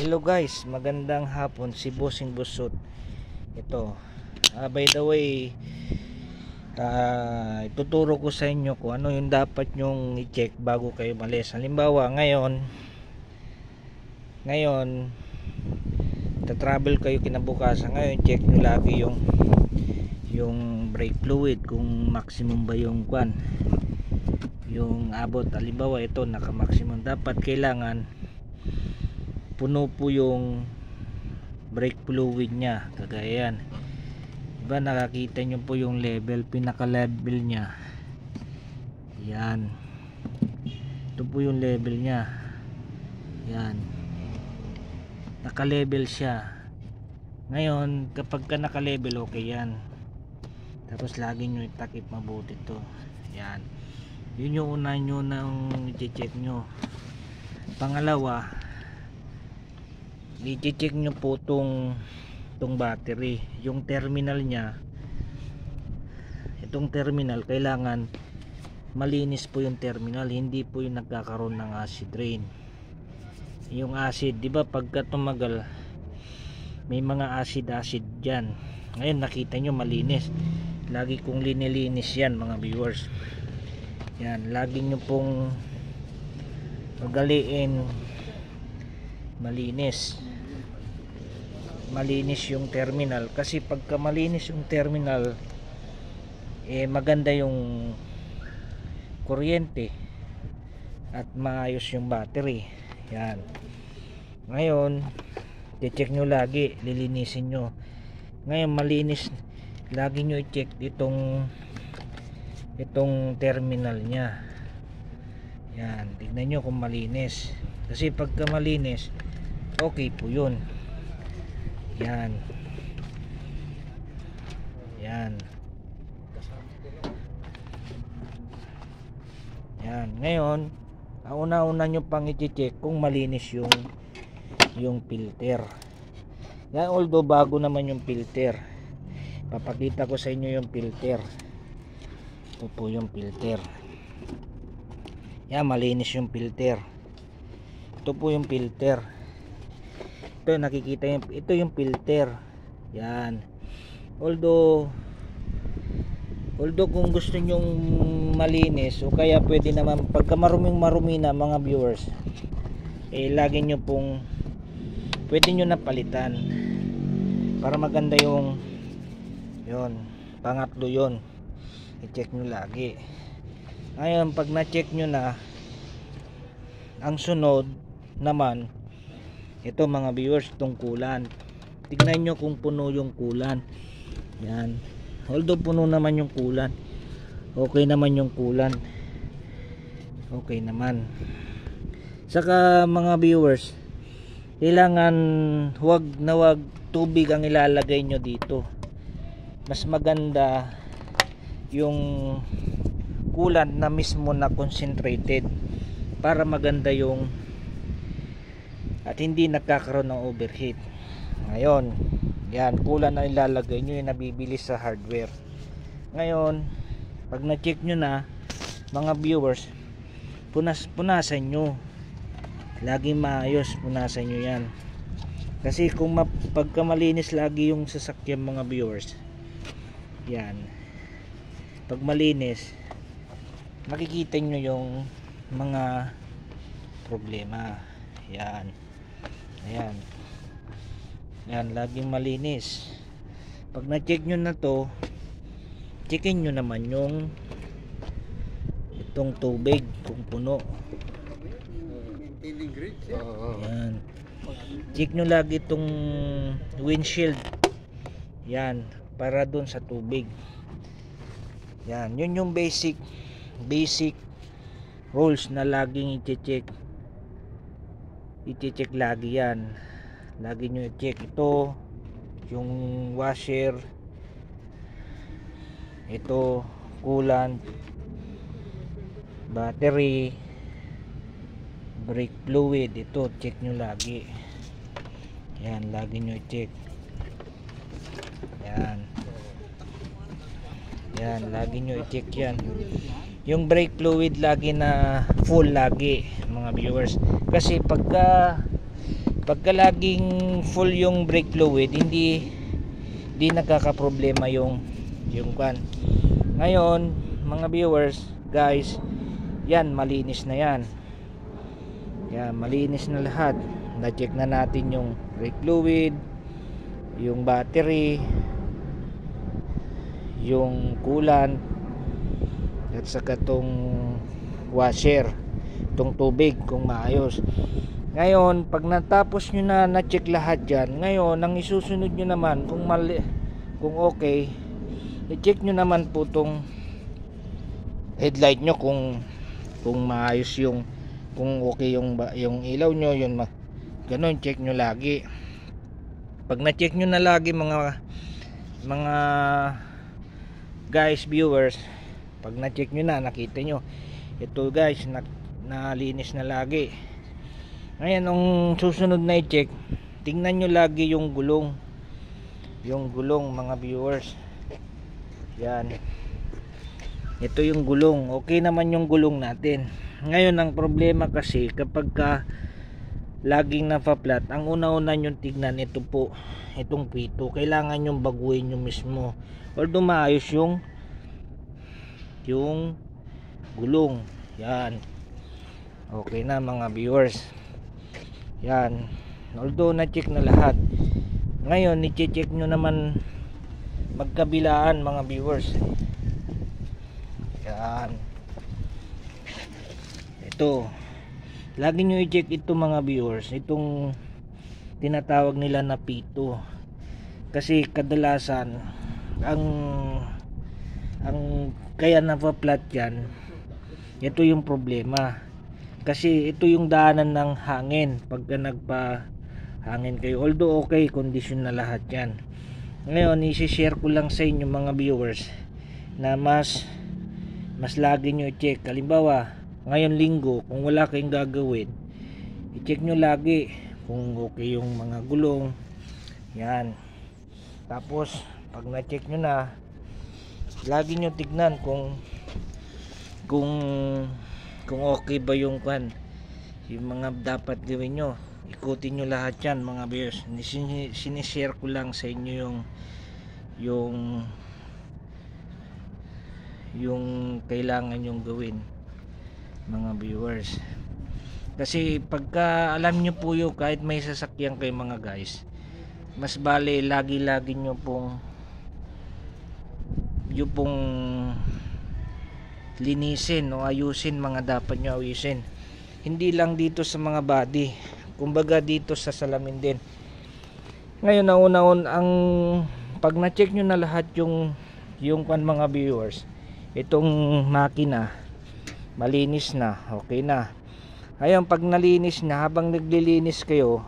Hello guys, magandang hapon, si Bossing Busot. Ito, by the way, ituturo ko sa inyo kung ano yung dapat nyong i-check bago kayo malis. Halimbawa, ngayon travel kayo kinabukasan. Ngayon, check nyo lagi yung brake fluid, kung maximum ba yung yung abot. Halimbawa, ito naka maximum, dapat kailangan puno po yung brake fluid nya, kagaya yan, diba? Nakakita nyo po yung level, pinaka level nya yan, ito po yung level nya yan, naka level siya. Ngayon kapag ka naka level, okay yan. Tapos lagi nyo itakip mabuti to, yan, yun yung una nyo nang i-check nyo. Pangalawa, i-check nyo po tong battery, yung terminal nya. Itong terminal, kailangan malinis po yung terminal, hindi po yung nagkakaroon ng acid rain. Yung acid, di ba pagka tumagal may mga acid dyan. Ngayon nakita nyo malinis, lagi kong linilinis yan mga viewers. Yan, lagi nyo pong pagaliin malinis yung terminal, kasi pagka malinis yung terminal, maganda yung kuryente at maayos yung battery. Yan, ngayon i-check nyo lagi, lilinisin nyo. Ngayon malinis, lagi nyo i-check itong terminal nya. Yan, tignan nyo kung malinis, kasi pagka malinis, okay po yun. Yan, ngayon una nyo pang i-check kung malinis yung filter. Yan, although bago naman yung filter, papakita ko sa inyo yung filter. Ito po yung filter. Yan, malinis yung filter. Ito po yung filter. Ito, nakikita yung, ito yung filter. Yan, although kung gusto nyong malinis, o kaya pwede naman pagka marumi na mga viewers, lagi nyo pong pwede nyo na palitan para maganda yung yun. Pangatlo yun, i-check nyo lagi. Ngayon pag na-check nyo na, ang sunod naman, ito mga viewers, itong kulan. Tignan nyo kung puno yung kulan. Yan, although puno naman yung kulan, okay naman yung kulan, okay naman. Saka mga viewers, kailangan wag tubig ang ilalagay nyo dito. Mas maganda yung kulan na mismo na concentrated, para maganda yung at hindi nagkakaroon ng overheat. Ngayon, yan, kulan na ilalagay nyo, yung nabibili sa hardware. Ngayon pag na-check nyo na mga viewers, punasan nyo, laging maayos, punasan nyo yan. Kasi kung pagka malinis lagi yung sasakyan mga viewers, yan, pag malinis, makikita nyo yung mga problema. Yan, ayan, yan, laging malinis. Pag na-check nyo na to, checkin nyo naman yung itong tubig kung puno. Yan, check nyo lagi itong windshield, yan, para dun sa tubig. Yan, yun yung basic rules na laging i-check lagi yan. Lagi nyo i-check ito, yung washer, ito coolant, battery, brake fluid, ito check nyo lagi. Yan, lagi nyo i-check. Yan, lagi nyo i-check yan. Yung brake fluid lagi na full lagi mga viewers, kasi pagka Pagka laging full yung brake fluid, hindi nagkakaproblema yung kwan. Ngayon mga viewers, guys, yan malinis na yan. Yan, malinis na lahat. Na-check na natin yung brake fluid, yung battery, yung coolant, at saka tong washer, tong tubig kung maayos. Ngayon pag natapos nyo na check lahat dyan, ngayon ang isusunod nyo naman kung okay, i-check nyo naman po tong headlight nyo kung maayos yung, kung okay yung ilaw nyo, yun ganun, check nyo lagi. Pag na-check nyo na lagi mga guys, viewers, pag na-check nyo na, nakita nyo ito guys, nalinis na lagi. Ngayon ang susunod na i-check, tingnan nyo lagi yung gulong mga viewers. Yan, ito yung gulong, okay naman yung gulong natin. Ngayon ang problema kasi kapag laging napa-flat, ang una-una nyong tignan ito po, itong pito, kailangan nyong baguhin nyo mismo. Although maayos yung gulong. Yan, okay na mga viewers. Yan, although na-check na lahat, ngayon i-check nyo naman magkabilaan mga viewers. Yan, ito lagi nyo i-check ito mga viewers, itong tinatawag nila na pito, kasi kadalasan ang kaya napa-flat yan, ito yung problema, kasi ito yung daanan ng hangin pagka nagpa-hangin kayo. Although okay, condition na lahat yan. Ngayon i-share ko lang sa inyo mga viewers na mas lagi nyo i-check. Halimbawa ngayon linggo, kung wala kayong gagawin, i-check nyo lagi kung okay yung mga gulong. Yan, tapos pag na-check nyo na, lagi nyo tignan kung okay ba yung mga dapat gawin nyo. Ikutin nyo lahat yan mga viewers. Sinishare ko lang sa inyo yung kailangan yung gawin mga viewers, kasi pagka alam nyo po yung kahit may sasakyan kayo mga guys, mas bale lagi nyo pong linisin o ayusin mga dapat nyo ayusin. Hindi lang dito sa mga body, kumbaga dito sa salamin din. Ngayon nauna ang pag na-check nyo na lahat yung mga viewers, itong makina malinis na, okay na. Ayun, pag nalinis na, habang naglilinis kayo,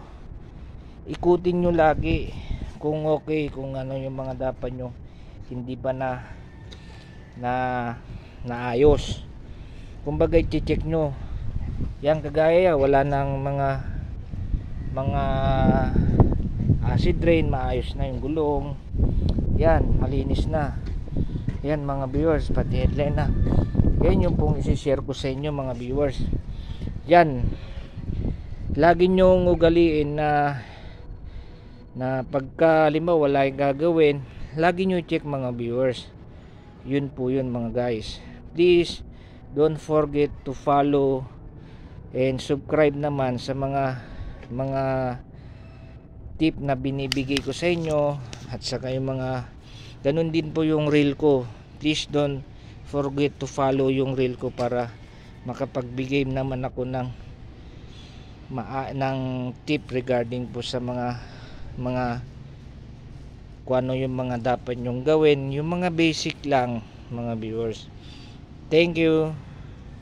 ikutin nyo lagi kung okay, kung ano yung mga dapat nyo hindi pa naayos. Kumbaga i-check nyo yan, kagaya wala nang mga acid rain, maayos na yung gulong, yan, malinis na yan mga viewers, pati headline na. Yan yung pong isi-share ko sa inyo mga viewers. Yan, lagi nyong ugaliin na pagka halimbawa wala yung gagawin, lagi nyo check mga viewers. Yun po yun mga guys. Please don't forget to follow and subscribe naman sa mga tip na binibigay ko sa inyo, at saka yung mga ganun din po yung reel ko. Please don't forget to follow yung reel ko para makapagbigay naman ako ng tip regarding po sa mga kung ano yung mga dapat nyong gawin, yung mga basic lang mga viewers. Thank you.